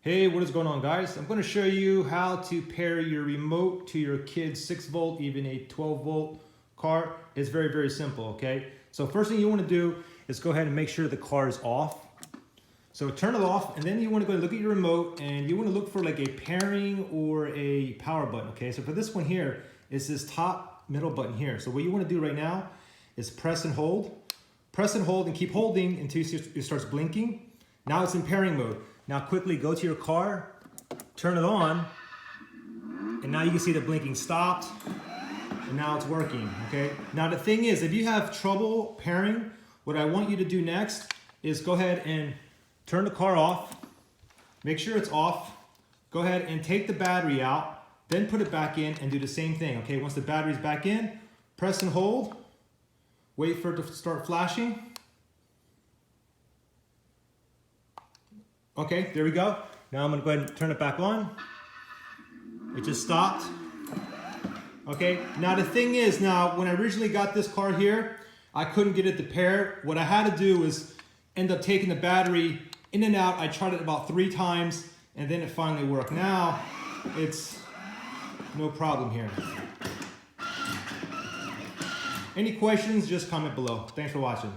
Hey, what is going on, guys? I'm going to show you how to pair your remote to your kid's 6-volt, even a 12-volt car. It's very, very simple, okay? So first thing you want to do is go ahead and make sure the car is off. So turn it off, and then you want to go and look at your remote, and you want to look for like a pairing or a power button, okay? So for this one here, it's this top middle button here. So what you want to do right now is press and hold. Press and hold and keep holding until it starts blinking. Now it's in pairing mode. Now quickly go to your car, turn it on, and now you can see the blinking stopped, and now it's working, okay? Now the thing is, if you have trouble pairing, what I want you to do next is go ahead and turn the car off, make sure it's off, go ahead and take the battery out, then put it back in and do the same thing, okay? Once the battery's back in, press and hold, wait for it to start flashing. Okay, there we go. Now I'm gonna go ahead and turn it back on. It just stopped. Okay, now the thing is, now when I originally got this car here, I couldn't get it to pair. What I had to do was end up taking the battery in and out. I tried it about 3 times and then it finally worked. Now it's no problem here. Any questions, just comment below. Thanks for watching.